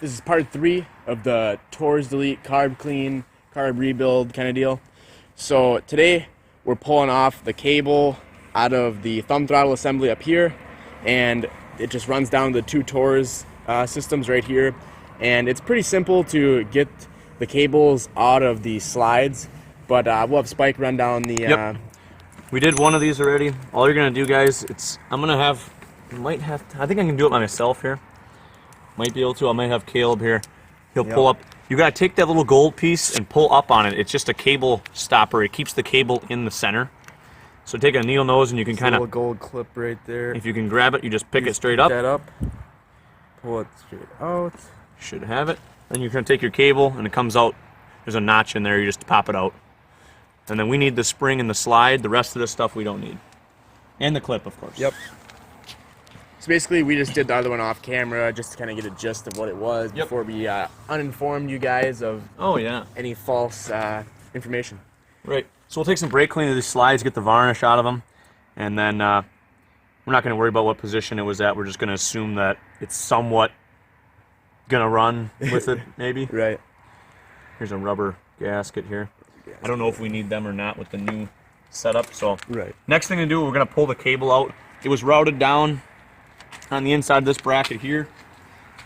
This is part 3 of the TORS delete, carb clean, carb rebuild kind of deal. So today we're pulling off the cable out of the thumb throttle assembly up here, and it just runs down the 2 TORS systems right here. And it's pretty simple to get the cables out of the slides, but we'll have Spike run down the... Yep. We did one of these already. All you're gonna do, guys, I think I can do it by myself here. Might be able to. I might have Caleb here. He'll pull up. You gotta take that little gold piece and pull up on it. It's just a cable stopper. It keeps the cable in the center. So take a needle nose and you can kind of... little gold clip right there. If you can grab it, you just pick it straight up. That up. Pull it straight out. Should have it. Then you're gonna take your cable and it comes out. There's a notch in there. You just pop it out. And then we need the spring and the slide. The rest of the stuff we don't need. And the clip, of course. Yep. So basically, we just did the other one off camera just to kind of get a gist of what it was before we uninformed you guys of any false information. Right. So we'll take some brake clean of these slides, get the varnish out of them, and then we're not going to worry about what position it was at. We're just going to assume that it's somewhat going to run with it, maybe. Right. Here's a rubber gasket here. I don't know if we need them or not with the new setup. So next thing to do, we're going to pull the cable out. It was routed down on the inside of this bracket here,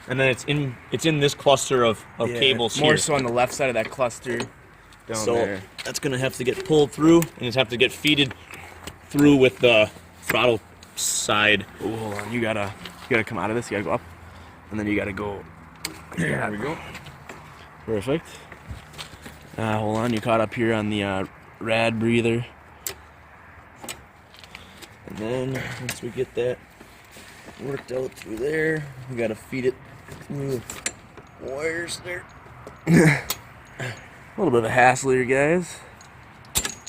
and then it's in this cluster of cables here. More so on the left side of that cluster down there. That's gonna have to get pulled through, and it's have to get feeded through with the throttle side. Oh, hold on, you gotta come out of this. You gotta go up, and then you gotta go. There we go. Perfect. Hold on, you caught up here on the rad breather, and then once we get that worked out through there, we gotta feed it through the wires there. A little bit of a hassle here, guys.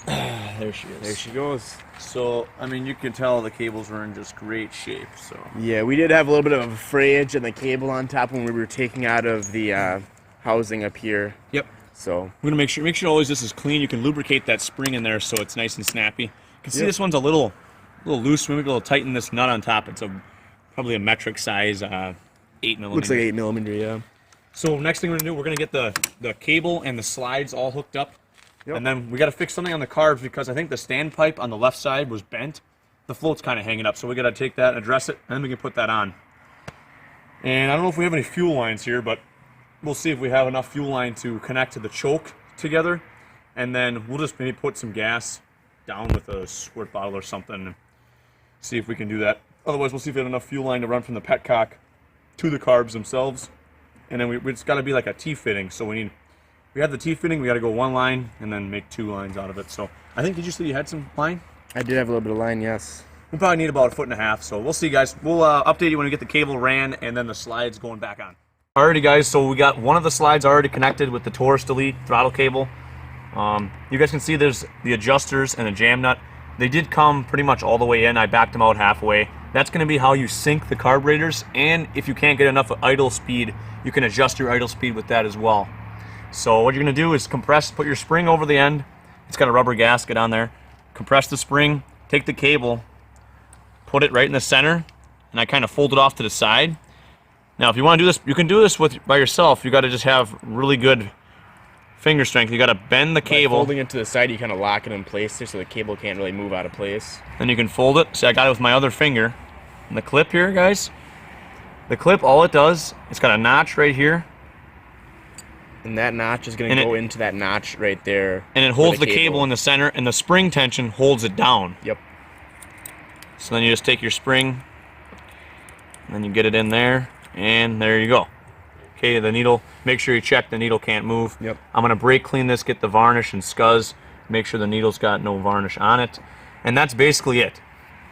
There she is. There she goes. So, I mean, you can tell the cables were in just great shape. So yeah, we did have a little bit of a frayage in the cable on top when we were taking out of the housing up here. Yep. So we're gonna make sure always this is clean. You can lubricate that spring in there so it's nice and snappy. You can see this one's a little loose. We're gonna tighten this nut on top. It's probably a metric size 8mm. Looks like 8mm, yeah. So next thing we're gonna do, we're gonna get the cable and the slides all hooked up, and then we gotta fix something on the carbs because I think the standpipe on the left side was bent. The float's kind of hanging up, so we gotta take that and address it, and then we can put that on. And I don't know if we have any fuel lines here, but we'll see if we have enough fuel line to connect to the choke together, and then we'll just maybe put some gas down with a squirt bottle or something and see if we can do that. Otherwise, we'll see if we have enough fuel line to run from the petcock to the carbs themselves. And then it's got to be like a T-fitting. So we have the T-fitting, we got to go 1 line and then make 2 lines out of it. So I think, did you say you had some line? I did have a little bit of line, yes. We'll probably need about 1.5 feet. So we'll see, guys. We'll update you when we get the cable ran and then the slides going back on. Alrighty, guys. So we got one of the slides already connected with the TORS delete throttle cable. You guys can see there's the adjusters and the jam nut. They did come pretty much all the way in. I backed them out halfway. That's going to be how you sync the carburetors, and if you can't get enough idle speed, you can adjust your idle speed with that as well. So what you're going to do is put your spring over the end. It's got a rubber gasket on there. Compress the spring, take the cable, put it right in the center, and I kind of fold it off to the side. Now if you want to do this, you can do this by yourself. You got to just have really good finger strength. You got to bend the cable. By folding it to the side, you kind of lock it in place there so the cable can't really move out of place. Then you can fold it. See, I got it with my other finger. And the clip here, guys, the clip, all it does, it's got a notch right here. And that notch is going to go into that notch right there. And it holds the cable in the center, and the spring tension holds it down. Yep. So then you just take your spring, and then you get it in there, and there you go. Okay, the needle, make sure you check the needle can't move. Yep. I'm going to brake clean this, get the varnish and scuzz, make sure the needle's got no varnish on it. And that's basically it.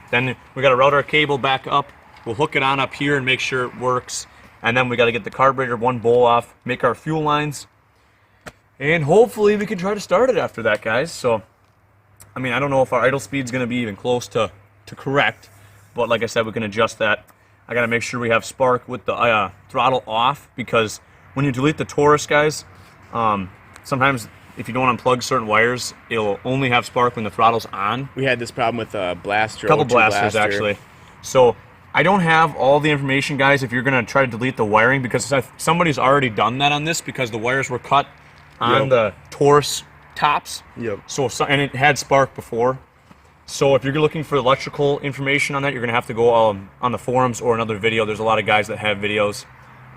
Then we got to route our cable back up. We'll hook it on up here and make sure it works. And then we got to get the carburetor 1 bowl off, make our fuel lines. And hopefully we can try to start it after that, guys. So, I mean, I don't know if our idle speed's going to be even close to correct. But like I said, we can adjust that. I got to make sure we have spark with the throttle off, because when you delete the TORS, guys, sometimes if you don't unplug certain wires, it'll only have spark when the throttle's on. We had this problem with a blaster. A couple blasters, actually. So I don't have all the information, guys, if you're going to try to delete the wiring, because somebody's already done that on this because the wires were cut on the TORS tops. Yep. So, and it had spark before. So if you're looking for electrical information on that, you're going to have to go on the forums or another video. There's a lot of guys that have videos.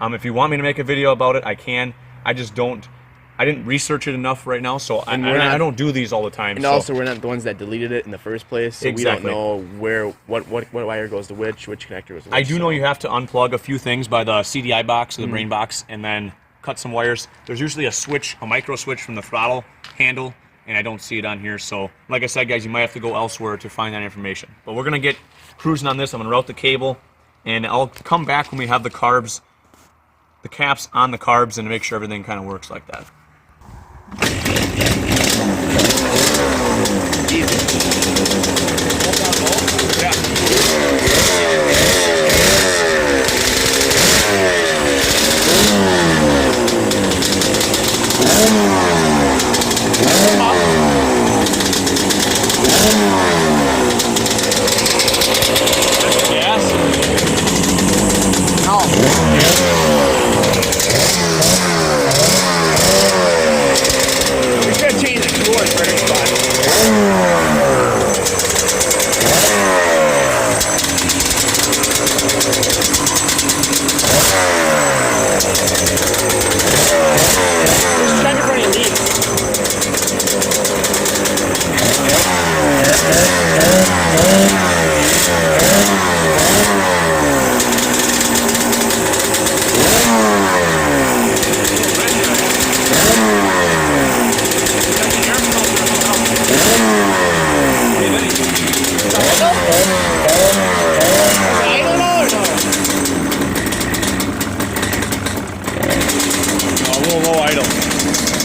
If you want me to make a video about it, I can. I just don't. I didn't research it enough right now, so I don't do these all the time. And also, we're not the ones that deleted it in the first place, so exactly. we don't know what wire goes to which connector goes to which. I do know you have to unplug a few things by the CDI box or the brain box, and then cut some wires. There's usually a switch, a micro switch from the throttle handle, and I don't see it on here. So, like I said, guys, you might have to go elsewhere to find that information. But we're gonna get cruising on this. I'm gonna route the cable, and I'll come back when we have the carbs, the caps on the carbs, and make sure everything kind of works like that.